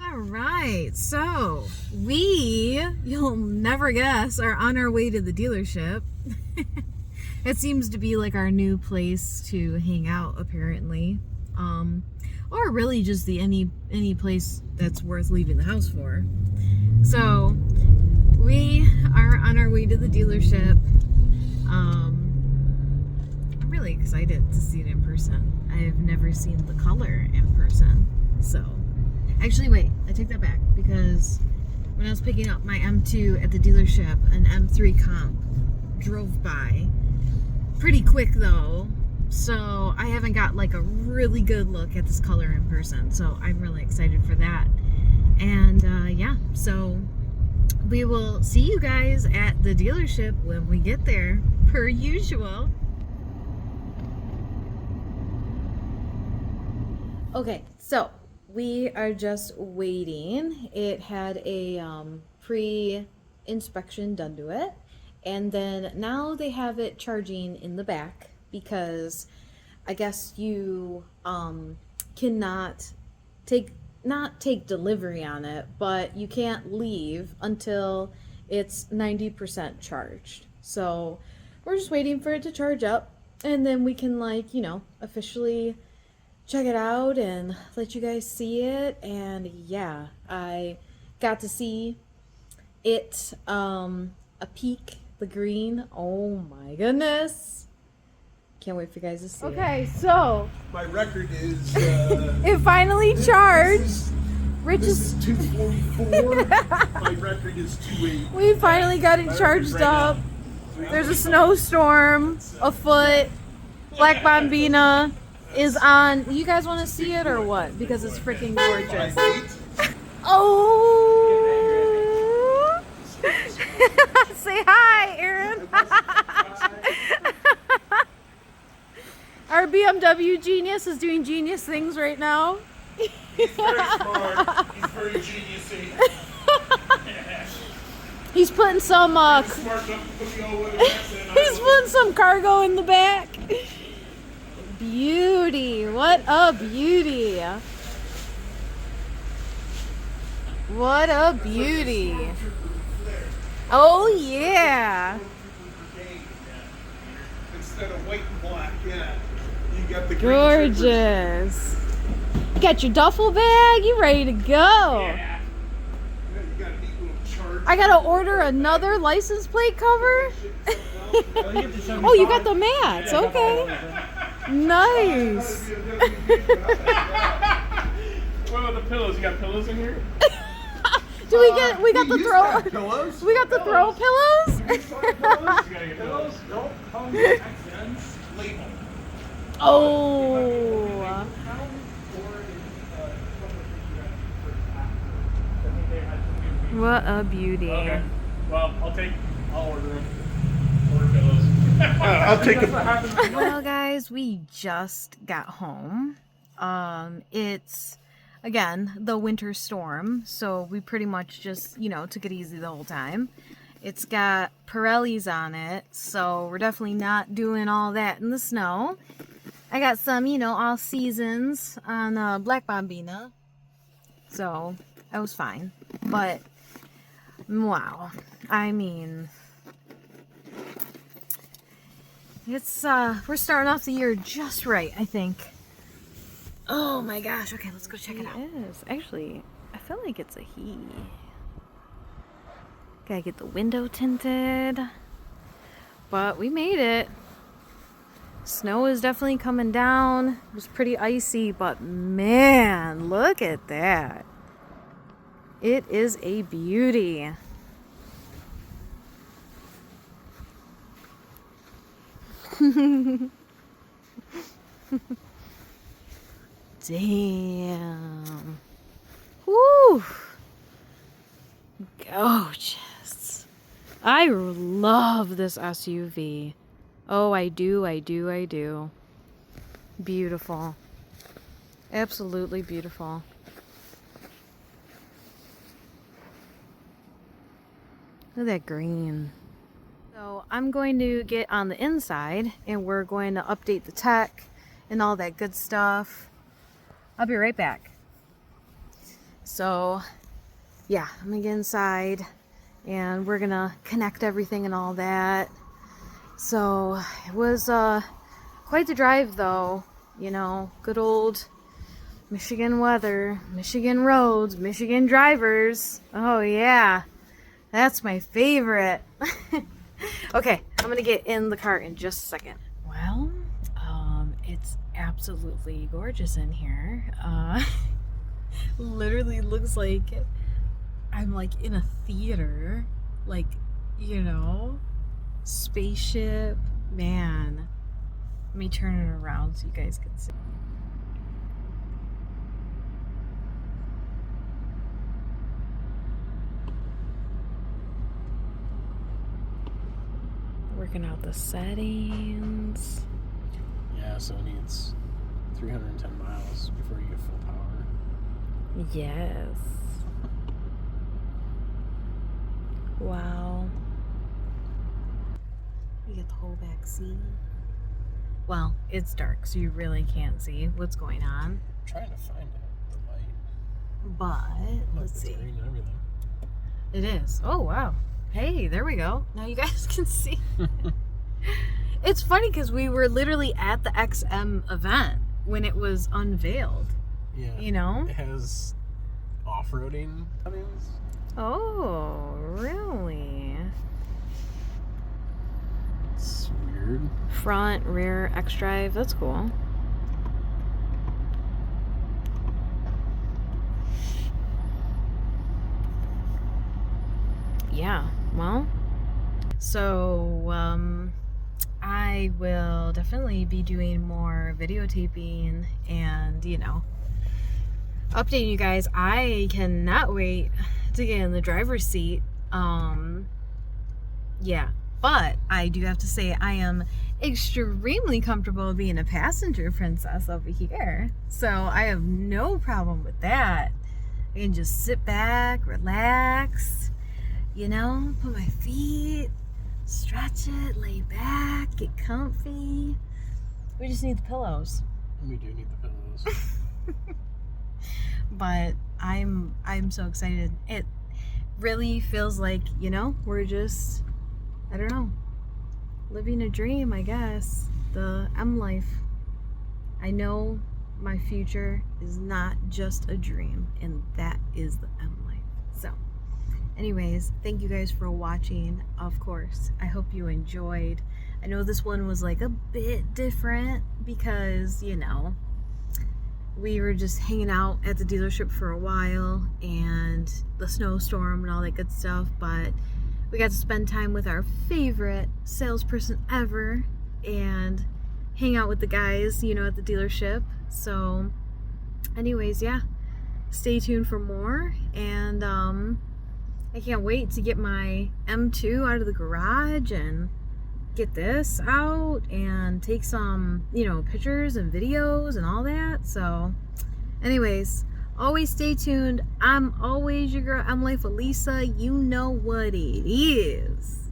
All right, so you'll never guess, are on our way to the dealership. It seems to be like our new place to hang out, apparently. Or really just any place that's worth leaving the house for. So we are on our way to the dealership. I'm really excited to see it in person. I've never seen the color in person. So actually, wait, I take that back, because when I was picking up my M2 at the dealership, an M3 comp drove by pretty quick though, so I haven't got like a really good look at this color in person, so I'm really excited for that. And yeah, so we will see you guys at the dealership when we get there, per usual. Okay, so we are just waiting. It had a pre-inspection done to it, and then now they have it charging in the back, because I guess you cannot not take delivery on it, but you can't leave until it's 90% charged. So we're just waiting for it to charge up, and then we can, like, you know, officially check it out and let you guys see it. And yeah, I got to see it a peek, the green. Oh my goodness, can't wait for you guys to see it. Okay, so my record is it finally charged. Rich is 244. My record is 280. We finally got it charged up. There's a snowstorm afoot. Black Bambina is on. You guys want to see it or what? Because it's freaking gorgeous. Oh! Say hi, Aaron. Our BMW genius is doing genius things right now. He's very smart. He's very geniusy. He's putting some he's putting some cargo in the back. Beauty. What a beauty. What a beauty. Oh yeah. Instead of white and black, yeah. You got the gorgeous. You got your duffel bag, you ready to go. Yeah. You got a neat little chart. I gotta order another license plate cover. Oh, you got the mats. Okay. Nice. What about the pillows? You got pillows in here? Do we got the throw pillows? We got the throw pillows? You gotta get pillows. Don't come with accents. Label. Oh. What a beauty. Okay. Well, I'll order them. Order pillows. I'll take them. Well, guys, we just got home. It's, again, the winter storm, so we pretty much just, you know, took it easy the whole time. It's got Pirellis on it, so we're definitely not doing all that in the snow. I got some, you know, all seasons on Black Bambina, so I was fine. But wow, I mean, it's we're starting off the year just right, I think. Oh my gosh. Okay, let's go check it out. It is actually, I feel like it's a he. Gotta get the window tinted, but we made it. Snow is definitely coming down. It was pretty icy, but man, look at that. It is a beauty. Damn. Woo. Gorgeous. I love this SUV. Oh, I do, I do, I do. Beautiful. Absolutely beautiful. Look at that green. So I'm going to get on the inside and we're going to update the tech and all that good stuff. I'll be right back. So yeah, I'm gonna get inside and we're gonna connect everything and all that. So it was quite the drive though, you know, good old Michigan weather, Michigan roads, Michigan drivers. Oh yeah, that's my favorite. Okay, I'm gonna get in the car in just a second. Well, it's absolutely gorgeous in here. Literally looks like I'm like in a theater, like, you know, spaceship. Man, let me turn it around so you guys can see. Working out the settings. Yeah, so it needs 310 miles before you get full power. Yes. Wow. You get the whole back seat. Well, it's dark, so you really can't see what's going on. I'm trying to find it, the light. But, Look, let's it's see. green and everything. It is. Oh, wow. Hey, there we go. Now you guys can see. It's funny because we were literally at the XM event when it was unveiled. Yeah. You know? It has off-roading buttons. Oh, really? It's weird. Front, rear, X-Drive. That's cool. Yeah, well, so I will definitely be doing more videotaping and, you know, updating you guys. I cannot wait to get in the driver's seat. Yeah, but I do have to say I am extremely comfortable being a passenger princess over here. So I have no problem with that. I can just sit back, relax, you know, put my feet, stretch it, lay back, get comfy. We just need the pillows. We do need the pillows. But I'm so excited. It really feels like, you know, we're just, I don't know, living a dream, I guess. The M life. I know my future is not just a dream, and that is the M life. So anyways, thank you guys for watching. Of course, I hope you enjoyed. I know this one was like a bit different because, you know, we were just hanging out at the dealership for a while and the snowstorm and all that good stuff, but we got to spend time with our favorite salesperson ever and hang out with the guys, you know, at the dealership. So anyways, yeah, stay tuned for more, and I can't wait to get my M2 out of the garage and get this out and take some, you know, pictures and videos and all that. So anyways, always stay tuned. I'm always your girl, I'm Life with Lisa. You know what it is.